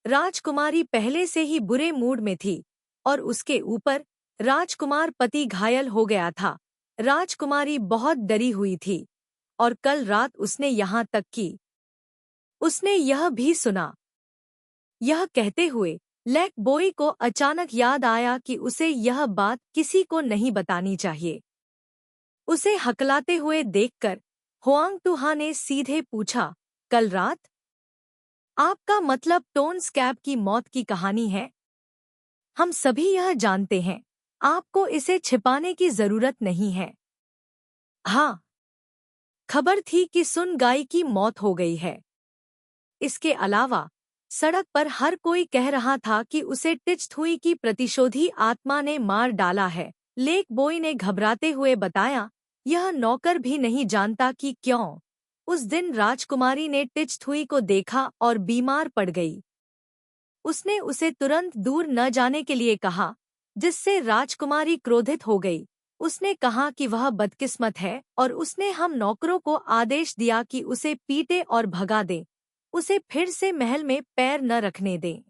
राजकुमारी पहले से ही बुरे मूड में थी और उसके ऊपर राजकुमार पति घायल हो गया था। राजकुमारी बहुत डरी हुई थी और कल रात उसने यहाँ तक कि उसने यह भी सुना। यह कहते हुए लैक बोई को अचानक याद आया कि उसे यह बात किसी को नहीं बतानी चाहिए। उसे हकलाते हुए देखकर होआंग तुहा ने सीधे पूछा, कल रात? आपका मतलब टोन स्कैब की मौत की कहानी है? हम सभी यह जानते हैं, आपको इसे छिपाने की जरूरत नहीं है। हाँ, खबर थी कि सुन गाई की मौत हो गई है। इसके अलावा सड़क पर हर कोई कह रहा था कि उसे टिचथुई की प्रतिशोधी आत्मा ने मार डाला है। लेक बोई ने घबराते हुए बताया, यह नौकर भी नहीं जानता कि क्यों। उस दिन राजकुमारी ने टिचथुई को देखा और बीमार पड़ गई। उसने उसे तुरंत दूर न जाने के लिए कहा, जिससे राजकुमारी क्रोधित हो गई। उसने कहा कि वह बदकिस्मत है और उसने हम नौकरों को आदेश दिया कि उसे पीटे और भगा दें, उसे फिर से महल में पैर न रखने दें।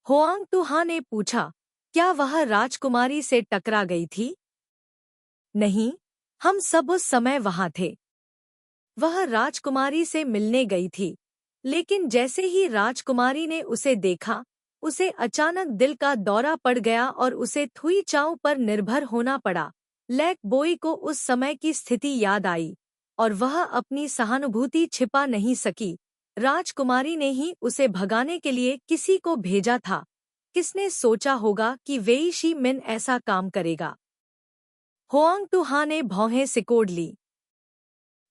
होआंग तुहा ने पूछा, क्या वह राजकुमारी से टकरा गई थी? नहीं, हम सब उस समय वहां थे। वह राजकुमारी से मिलने गई थी, लेकिन जैसे ही राजकुमारी ने उसे देखा, उसे अचानक दिल का दौरा पड़ गया और उसे थुई चाउ पर निर्भर होना पड़ा। लैक बोई को उस समय की स्थिति याद आई और वह अपनी सहानुभूति छिपा नहीं सकी। राजकुमारी ने ही उसे भगाने के लिए किसी को भेजा था। किसने सोचा होगा कि वेई शी मिन ऐसा काम करेगा? होआंग तुहा ने भौहें सिकोड़ ली।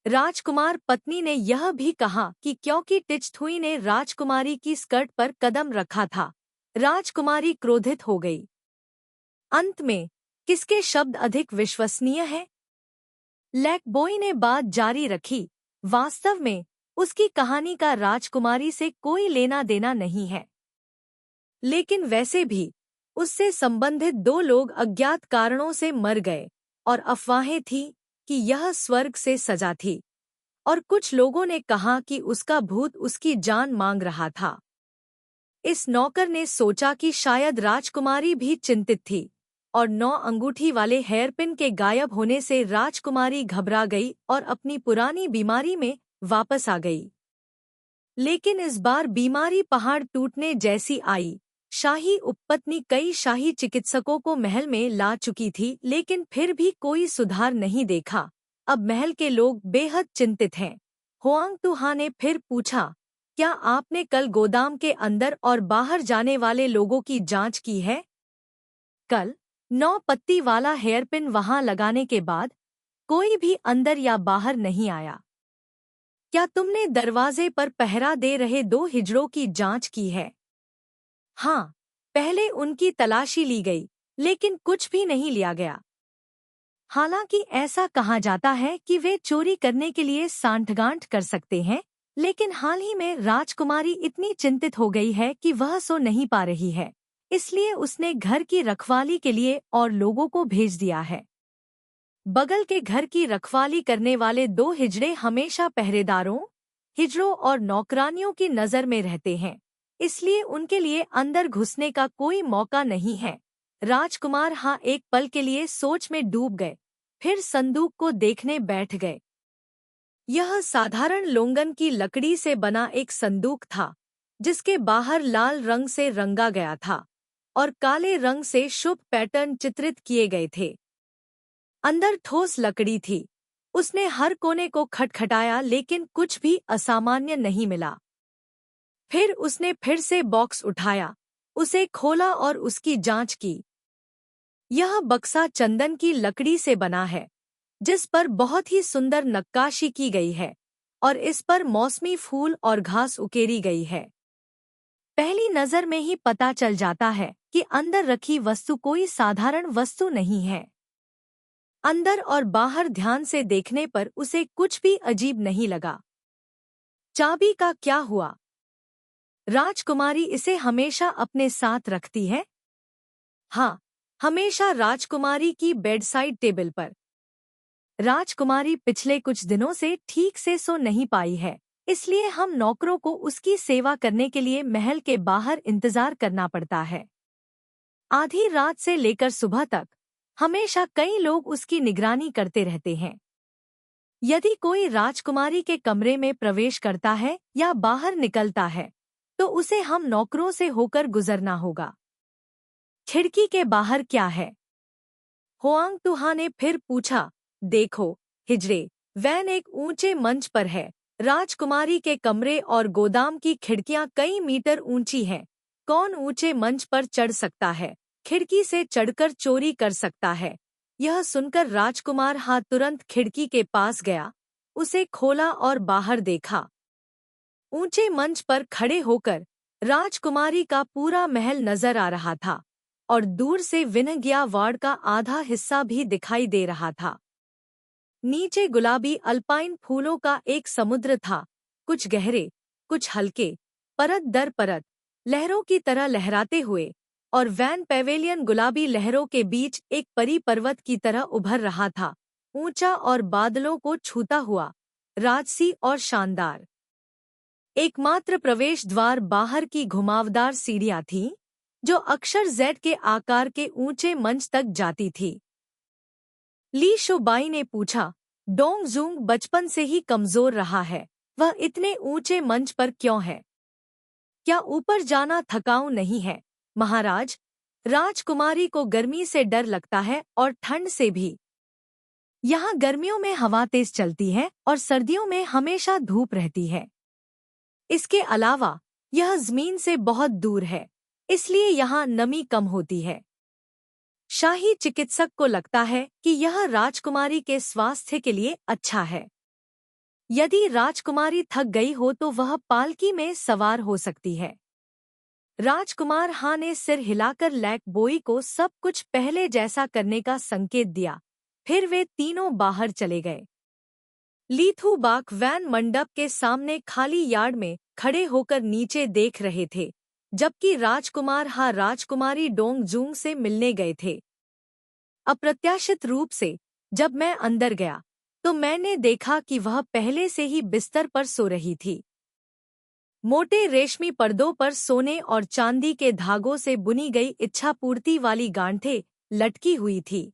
राजकुमार पत्नी ने यह भी कहा कि क्योंकि टिचथुई ने राजकुमारी की स्कर्ट पर कदम रखा था, राजकुमारी क्रोधित हो गई। अंत में किसके शब्द अधिक विश्वसनीय हैं? लैकबॉय ने बात जारी रखी, वास्तव में उसकी कहानी का राजकुमारी से कोई लेना देना नहीं है। लेकिन वैसे भी उससे संबंधित 2 लोग अज्ञात कारणों से मर गए और अफवाहें थी कि यह स्वर्ग से सजा थी, और कुछ लोगों ने कहा कि उसका भूत उसकी जान मांग रहा था। इस नौकर ने सोचा कि शायद राजकुमारी भी चिंतित थी, और 9 अंगूठी वाले हेयरपिन के गायब होने से राजकुमारी घबरा गई और अपनी पुरानी बीमारी में वापस आ गई। लेकिन इस बार बीमारी पहाड़ टूटने जैसी आई। शाही उपपत्नी कई शाही चिकित्सकों को महल में ला चुकी थी, लेकिन फिर भी कोई सुधार नहीं देखा। अब महल के लोग बेहद चिंतित हैं। होआंग तुहा ने फिर पूछा, क्या आपने कल गोदाम के अंदर और बाहर जाने वाले लोगों की जांच की है? कल 9 पत्ती वाला हेयरपिन वहां लगाने के बाद कोई भी अंदर या बाहर नहीं आया। क्या तुमने दरवाजे पर पहरा दे रहे 2 हिजड़ों की जांच की है? हाँ, पहले उनकी तलाशी ली गई, लेकिन कुछ भी नहीं लिया गया। हालांकि ऐसा कहा जाता है कि वे चोरी करने के लिए सांठगांठ कर सकते हैं, लेकिन हाल ही में राजकुमारी इतनी चिंतित हो गई है कि वह सो नहीं पा रही है, इसलिए उसने घर की रखवाली के लिए और लोगों को भेज दिया है। बगल के घर की रखवाली करने वाले 2 हिजड़े हमेशा पहरेदारों, हिजड़ों और नौकरानियों की नजर में रहते हैं, इसलिए उनके लिए अंदर घुसने का कोई मौका नहीं है। राजकुमार एक पल के लिए सोच में डूब गए, फिर संदूक को देखने बैठ गए। यह साधारण लोंगन की लकड़ी से बना एक संदूक था, जिसके बाहर लाल रंग से रंगा गया था और काले रंग से शुभ पैटर्न चित्रित किए गए थे। अंदर ठोस लकड़ी थी। उसने हर कोने को खटखटाया, लेकिन कुछ भी असामान्य नहीं मिला। फिर उसने फिर से बॉक्स उठाया, उसे खोला और उसकी जांच की। यह बक्सा चंदन की लकड़ी से बना है, जिस पर बहुत ही सुंदर नक्काशी की गई है और इस पर मौसमी फूल और घास उकेरी गई है। पहली नजर में ही पता चल जाता है कि अंदर रखी वस्तु कोई साधारण वस्तु नहीं है। अंदर और बाहर ध्यान से देखने पर उसे कुछ भी अजीब नहीं लगा। चाबी का क्या हुआ? राजकुमारी इसे हमेशा अपने साथ रखती है? हाँ, हमेशा राजकुमारी की बेडसाइड टेबल पर। राजकुमारी पिछले कुछ दिनों से ठीक से सो नहीं पाई है, इसलिए हम नौकरों को उसकी सेवा करने के लिए महल के बाहर इंतजार करना पड़ता है। आधी रात से लेकर सुबह तक हमेशा कई लोग उसकी निगरानी करते रहते हैं। यदि कोई राजकुमारी के कमरे में प्रवेश करता है या बाहर निकलता है, तो उसे हम नौकरों से होकर गुजरना होगा। खिड़की के बाहर क्या है? होआंग तुहा ने फिर पूछा। देखो हिजड़े, वैन एक ऊंचे मंच पर है। राजकुमारी के कमरे और गोदाम की खिड़कियां कई मीटर ऊंची हैं। कौन ऊंचे मंच पर चढ़ सकता है? खिड़की से चढ़कर चोरी कर सकता है? यह सुनकर राजकुमार तुरंत खिड़की के पास गया, उसे खोला और बाहर देखा। ऊंचे मंच पर खड़े होकर राजकुमारी का पूरा महल नजर आ रहा था और दूर से विनगिया वार्ड का आधा हिस्सा भी दिखाई दे रहा था। नीचे गुलाबी अल्पाइन फूलों का एक समुद्र था, कुछ गहरे, कुछ हल्के, परत दर परत, लहरों की तरह लहराते हुए, और वैन पेवेलियन गुलाबी लहरों के बीच एक परी पर्वत की तरह उभर रहा था, ऊंचा और बादलों को छूता हुआ, राजसी और शानदार। एकमात्र प्रवेश द्वार बाहर की घुमावदार सीढ़ियां थीं, जो अक्षर Z के आकार के ऊंचे मंच तक जाती थी। ली शोबाई ने पूछा, डोंगजूंग बचपन से ही कमजोर रहा है, वह इतने ऊंचे मंच पर क्यों है? क्या ऊपर जाना थकाऊ नहीं है, महाराज? राजकुमारी को गर्मी से डर लगता है और ठंड से भी। यहाँ गर्मियों में हवा तेज चलती है और सर्दियों में हमेशा धूप रहती है। इसके अलावा यह जमीन से बहुत दूर है, इसलिए यहाँ नमी कम होती है। शाही चिकित्सक को लगता है कि यह राजकुमारी के स्वास्थ्य के लिए अच्छा है। यदि राजकुमारी थक गई हो तो वह पालकी में सवार हो सकती है। राजकुमार हा ने सिर हिलाकर लैक बोई को सब कुछ पहले जैसा करने का संकेत दिया। फिर वे तीनों बाहर चले गए। लीथू बाक वैन मंडप के सामने खाली यार्ड में खड़े होकर नीचे देख रहे थे, जबकि राजकुमार हा राजकुमारी डोंग जूंग से मिलने गए थे। अप्रत्याशित रूप से जब मैं अंदर गया तो मैंने देखा कि वह पहले से ही बिस्तर पर सो रही थी। मोटे रेशमी पर्दों पर सोने और चांदी के धागों से बुनी गई इच्छापूर्ति वाली गांठें लटकी हुई थी।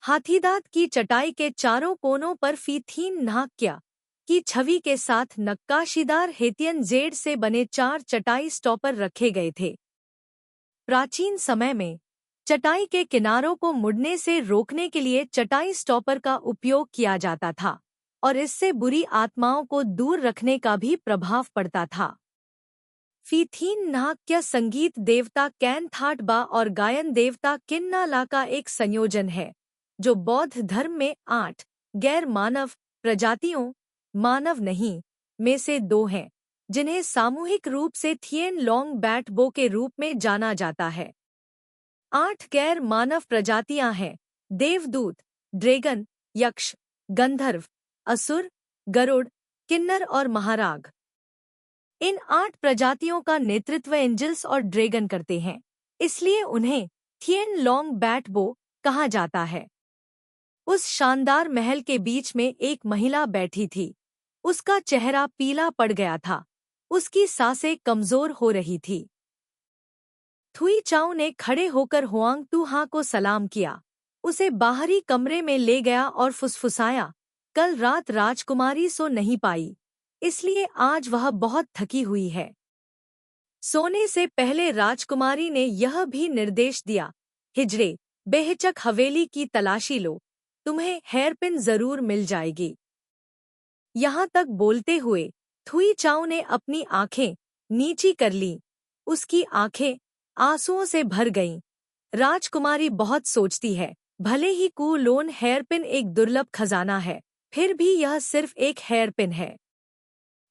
हाथीदांत की चटाई के चारों कोनों पर फीथीन नाक्या की छवि के साथ नक्काशीदार हेतियन जेड से बने 4 चटाई स्टॉपर रखे गए थे। प्राचीन समय में चटाई के किनारों को मुड़ने से रोकने के लिए चटाई स्टॉपर का उपयोग किया जाता था और इससे बुरी आत्माओं को दूर रखने का भी प्रभाव पड़ता था। फीथीन नाक्या संगीत देवता कैन थाटबा और गायन देवता किन्नाला का एक संयोजन है, जो बौद्ध धर्म में 8 गैर मानव प्रजातियों मानव नहीं में से 2 हैं, जिन्हें सामूहिक रूप से थिएन लॉन्ग बैट बो के रूप में जाना जाता है। 8 गैर मानव प्रजातियां हैं: देवदूत, ड्रैगन, यक्ष, गंधर्व, असुर, गरुड़, किन्नर और महाराग। इन 8 प्रजातियों का नेतृत्व एंजल्स और ड्रैगन करते हैं, इसलिए उन्हें थिएन लॉन्ग बैट बो कहा जाता है। उस शानदार महल के बीच में एक महिला बैठी थी। उसका चेहरा पीला पड़ गया था, उसकी सांसें कमजोर हो रही थी। थुई चाओ ने खड़े होकर हुआंग तुहा को सलाम किया, उसे बाहरी कमरे में ले गया और फुसफुसाया, कल रात राजकुमारी सो नहीं पाई, इसलिए आज वह बहुत थकी हुई है। सोने से पहले राजकुमारी ने यह भी निर्देश दिया, हिजड़े, बेहिचक हवेली की तलाशी लो, तुम्हें हेयरपिन जरूर मिल जाएगी। यहाँ तक बोलते हुए थुई चाओ ने अपनी आंखें नीची कर लीं। उसकी आंखें आंसुओं से भर गईं। राजकुमारी बहुत सोचती है, भले ही कू लोन हेयरपिन एक दुर्लभ खजाना है, फिर भी यह सिर्फ एक हेयरपिन है।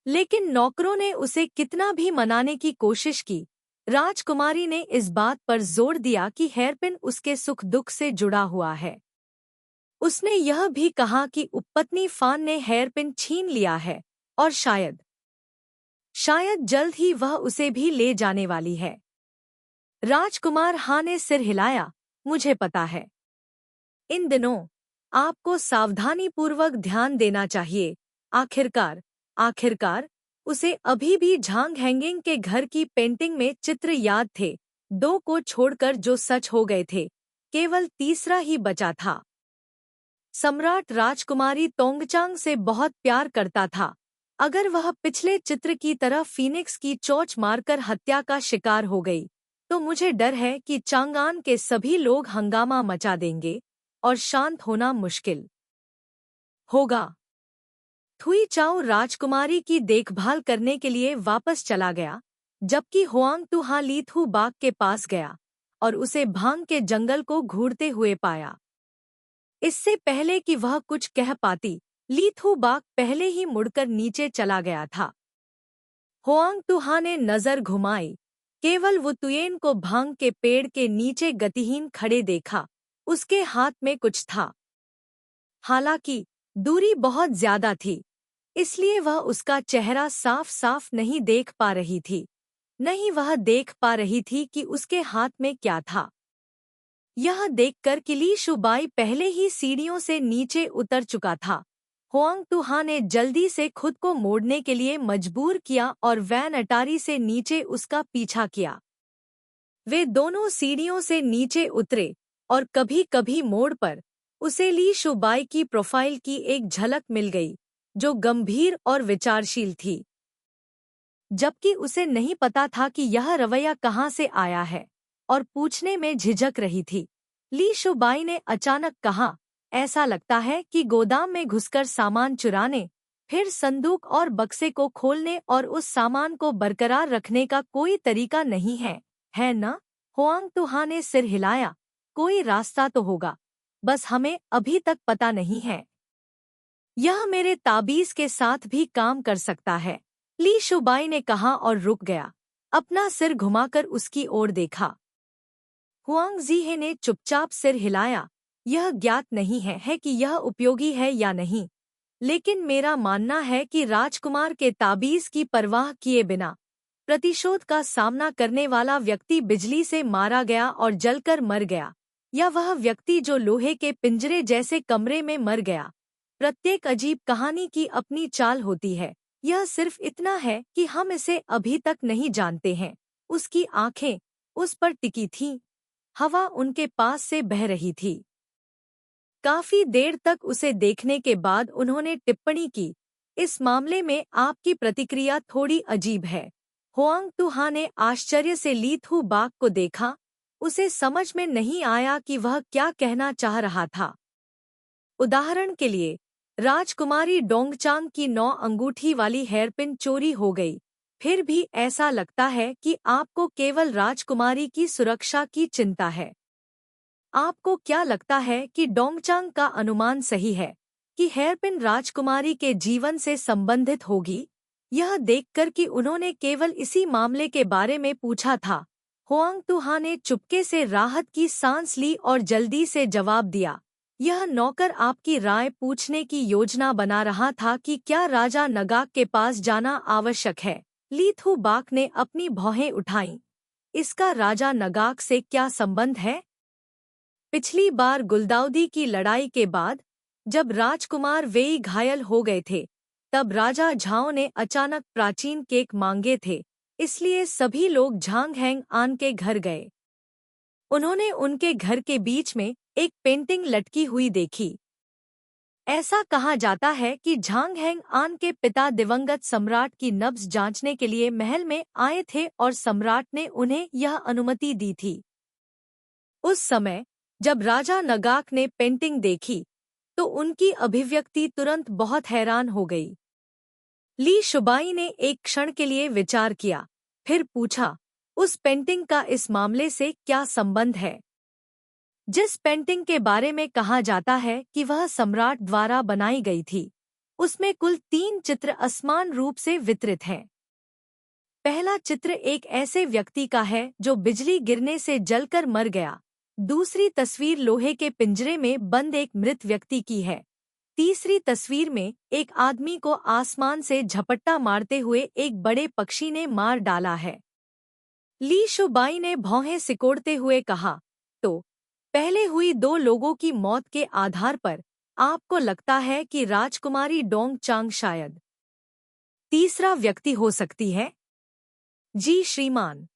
लेकिन नौकरों ने उसे कितना भी मनाने की कोशिश की, राजकुमारी ने इस बात पर जोर दिया कि हेयरपिन उसके सुख दुख से जुड़ा हुआ है। उसने यह भी कहा कि उपपत्नी फान ने हेयरपिन छीन लिया है और शायद जल्द ही वह उसे भी ले जाने वाली है। राजकुमार हा ने सिर हिलाया, मुझे पता है। इन दिनों आपको सावधानीपूर्वक ध्यान देना चाहिए। आखिरकार उसे अभी भी झांग हैंगिंग के घर की पेंटिंग में चित्र याद थे, 2 को छोड़कर जो सच हो गए थे, केवल तीसरा ही बचा था। सम्राट राजकुमारी तोंगचांग से बहुत प्यार करता था। अगर वह पिछले चित्र की तरह फीनिक्स की चोंच मारकर हत्या का शिकार हो गई, तो मुझे डर है कि चांगान के सभी लोग हंगामा मचा देंगे और शांत होना मुश्किल होगा। थुई चाओ राजकुमारी की देखभाल करने के लिए वापस चला गया, जबकि हुआंग तुहा लीथू बाग के पास गया और उसे भांग के जंगल को घूरते हुए पाया। इससे पहले कि वह कुछ कह पाती, लीथू बाग पहले ही मुड़कर नीचे चला गया था। हुआंग तुहा ने नजर घुमाई, केवल वो तुयेन को भांग के पेड़ के नीचे गतिहीन खड़े देखा। उसके हाथ में कुछ था। हालांकि दूरी बहुत ज्यादा थी, इसलिए वह उसका चेहरा साफ साफ नहीं देख पा रही थी। नहीं, वह देख पा रही थी कि उसके हाथ में क्या था। यह देखकर कि ली शुबाई पहले ही सीढ़ियों से नीचे उतर चुका था, हुआंग तुहा ने जल्दी से खुद को मोड़ने के लिए मजबूर किया और वैन अटारी से नीचे उसका पीछा किया। वे दोनों सीढ़ियों से नीचे उतरे और कभी-कभी मोड़ पर उसे ली शुबाई की प्रोफाइल की एक झलक मिल गई, जो गंभीर और विचारशील थी, जबकि उसे नहीं पता था कि यह रवैया कहाँ से आया है और पूछने में झिझक रही थी। ली शुबाई ने अचानक कहा, ऐसा लगता है कि गोदाम में घुसकर सामान चुराने, फिर संदूक और बक्से को खोलने और उस सामान को बरकरार रखने का कोई तरीका नहीं है ना? हुआंग तुहा ने सिर हिलाया, कोई रास्ता तो होगा, बस हमें अभी तक पता नहीं है। यह मेरे ताबीज के साथ भी काम कर सकता है, ली शुबाई ने कहा और रुक गया। अपना सिर घुमाकर उसकी ओर देखा। हुआंग जीहे ने चुपचाप सिर हिलाया। यह ज्ञात नहीं है कि यह उपयोगी है या नहीं, लेकिन मेरा मानना है कि राजकुमार के ताबीज की परवाह किए बिना प्रतिशोध का सामना करने वाला व्यक्ति बिजली से मारा गया और जलकर मर गया, या वह व्यक्ति जो लोहे के पिंजरे जैसे कमरे में मर गया। प्रत्येक अजीब कहानी की अपनी चाल होती है। यह सिर्फ इतना है कि हम इसे अभी तक नहीं जानते हैं। उसकी आंखें उस पर टिकी थीं। हवा उनके पास से बह रही थी। काफी देर तक उसे देखने के बाद उन्होंने टिप्पणी की, इस मामले में आपकी प्रतिक्रिया थोड़ी अजीब है। होआंग तुहा ने आश्चर्य से ली थू बाग को देखा। उसे समझ में नहीं आया कि वह क्या कहना चाह रहा था। उदाहरण के लिए, राजकुमारी डोंगचांग की 9 अंगूठी वाली हेयरपिन चोरी हो गई। फिर भी ऐसा लगता है कि आपको केवल राजकुमारी की सुरक्षा की चिंता है। आपको क्या लगता है कि डोंगचांग का अनुमान सही है कि हेयरपिन राजकुमारी के जीवन से संबंधित होगी? यह देखकर कि उन्होंने केवल इसी मामले के बारे में पूछा था, होआंग तुहा ने चुपके से राहत की सांस ली और जल्दी से जवाब दिया, यह नौकर आपकी राय पूछने की योजना बना रहा था कि क्या राजा नगाक के पास जाना आवश्यक है। ली थू बाक ने अपनी भौहें उठाईं। इसका राजा नगाक से क्या संबंध है? पिछली बार गुलदाउदी की लड़ाई के बाद, जब राजकुमार वेई घायल हो गए थे, तब राजा झाओ ने अचानक प्राचीन केक मांगे थे, इसलिए सभी लोग झांग हैंग आन के घर गए। उन्होंने उनके घर के बीच में एक पेंटिंग लटकी हुई देखी। ऐसा कहा जाता है कि झांग हैंग आन के पिता दिवंगत सम्राट की नब्ज जांचने के लिए महल में आए थे और सम्राट ने उन्हें यह अनुमति दी थी। उस समय जब राजा नगाक ने पेंटिंग देखी, तो उनकी अभिव्यक्ति तुरंत बहुत हैरान हो गई। ली शुबाई ने एक क्षण के लिए विचार किया, फिर पूछा, उस पेंटिंग का इस मामले से क्या संबंध है? जिस पेंटिंग के बारे में कहा जाता है कि वह सम्राट द्वारा बनाई गई थी, उसमें कुल 3 चित्र असमान रूप से वितरित हैं। पहला चित्र एक ऐसे व्यक्ति का है जो बिजली गिरने से जलकर मर गया। दूसरी तस्वीर लोहे के पिंजरे में बंद एक मृत व्यक्ति की है। तीसरी तस्वीर में एक आदमी को आसमान से झपट्टा मारते हुए एक बड़े पक्षी ने मार डाला है। ली शुबाई ने भौहें सिकोड़ते हुए कहा, तो पहले हुई 2 लोगों की मौत के आधार पर आपको लगता है कि राजकुमारी डोंग चांग शायद तीसरा व्यक्ति हो सकती है? जी श्रीमान।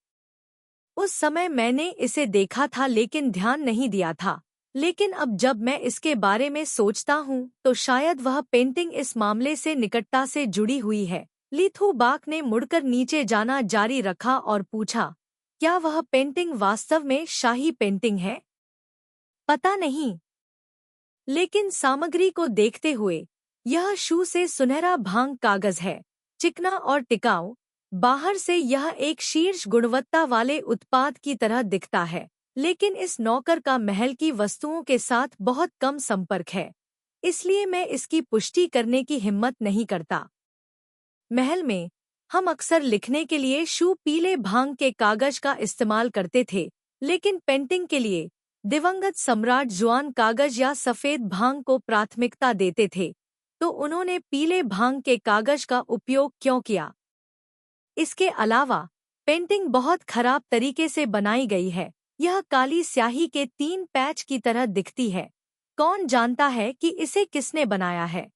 उस समय मैंने इसे देखा था लेकिन ध्यान नहीं दिया था, लेकिन अब जब मैं इसके बारे में सोचता हूँ तो शायद वह पेंटिंग इस मामले से निकटता से जुड़ी हुई है। ली थू बाक ने मुड़कर नीचे जाना जारी रखा और पूछा, क्या वह पेंटिंग वास्तव में शाही पेंटिंग है? पता नहीं, लेकिन सामग्री को देखते हुए यह शू से सुनहरा भांग कागज है, चिकना और टिकाऊ। बाहर से यह एक शीर्ष गुणवत्ता वाले उत्पाद की तरह दिखता है, लेकिन इस नौकर का महल की वस्तुओं के साथ बहुत कम संपर्क है, इसलिए मैं इसकी पुष्टि करने की हिम्मत नहीं करता। महल में हम अक्सर लिखने के लिए शू पीले भांग के कागज का इस्तेमाल करते थे, लेकिन पेंटिंग के लिए दिवंगत सम्राट जुआन कागज या सफेद भांग को प्राथमिकता देते थे, तो उन्होंने पीले भांग के कागज का उपयोग क्यों किया? इसके अलावा पेंटिंग बहुत खराब तरीके से बनाई गई है। यह काली स्याही के 3 पैच की तरह दिखती है। कौन जानता है कि इसे किसने बनाया है?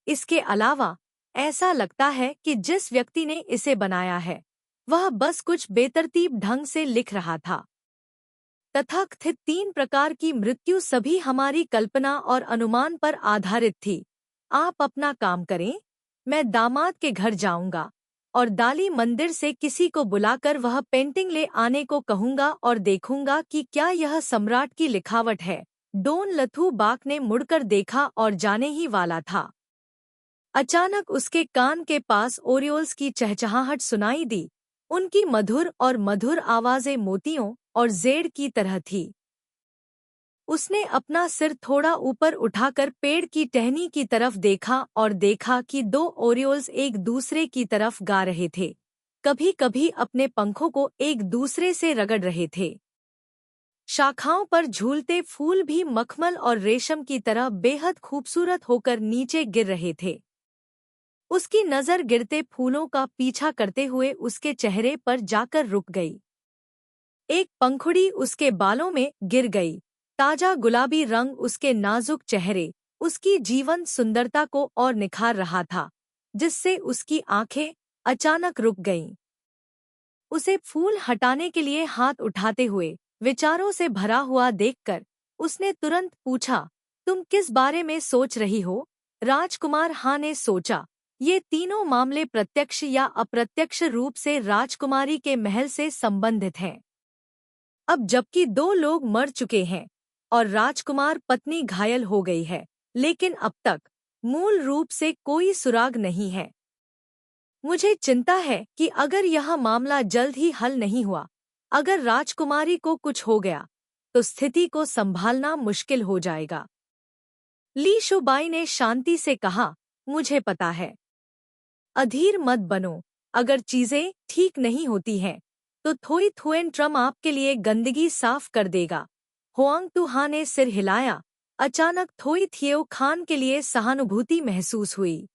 इसके अलावा ऐसा लगता है कि जिस व्यक्ति ने इसे बनाया है, वह बस कुछ बेतरतीब ढंग से लिख रहा था। तथाकथित 3 प्रकार की मृत्यु सभी हमारी कल्पना और अनुमान पर आधारित थी। आप अपना काम करें, मैं दामाद के घर जाऊंगा और दाली मंदिर से किसी को बुलाकर वह पेंटिंग ले आने को कहूंगा और देखूंगा कि क्या यह सम्राट की लिखावट है। डोन लथू बाक ने मुड़कर देखा और जाने ही वाला था। अचानक उसके कान के पास ओरियोल्स की चहचहाहट सुनाई दी। उनकी मधुर और मधुर आवाजें मोतियों और जेड़ की तरह थी। उसने अपना सिर थोड़ा ऊपर उठाकर पेड़ की टहनी की तरफ देखा और देखा कि 2 ओरियोल्स एक दूसरे की तरफ गा रहे थे। कभी कभी अपने पंखों को एक दूसरे से रगड़ रहे थे। शाखाओं पर झूलते फूल भी मखमल और रेशम की तरह बेहद खूबसूरत होकर नीचे गिर रहे थे। उसकी नजर गिरते फूलों का पीछा करते हुए उसके चेहरे पर जाकर रुक गई। एक पंखुड़ी उसके बालों में गिर गई। ताजा गुलाबी रंग उसके नाजुक चेहरे, उसकी जीवंत सुंदरता को और निखार रहा था, जिससे उसकी आंखें अचानक रुक गईं। उसे फूल हटाने के लिए हाथ उठाते हुए विचारों से भरा हुआ देखकर उसने तुरंत पूछा, तुम किस बारे में सोच रही हो? राजकुमार हाँ ने सोचा, ये तीनों मामले प्रत्यक्ष या अप्रत्यक्ष रूप से राजकुमारी के महल से संबंधित हैं। अब जबकि दो लोग मर चुके हैं और राजकुमार पत्नी घायल हो गई है, लेकिन अब तक मूल रूप से कोई सुराग नहीं है। मुझे चिंता है कि अगर यह मामला जल्द ही हल नहीं हुआ, अगर राजकुमारी को कुछ हो गया, तो स्थिति को संभालना मुश्किल हो जाएगा। ली शुबाई ने शांति से कहा, मुझे पता है। अधीर मत बनो, अगर चीजें ठीक नहीं होती हैं, तो थोई थुएन ट्रम आपके लिए गंदगी साफ कर देगा। होआंग तुहा ने सिर हिलाया। अचानक थोई थिएओ खान के लिए सहानुभूति महसूस हुई।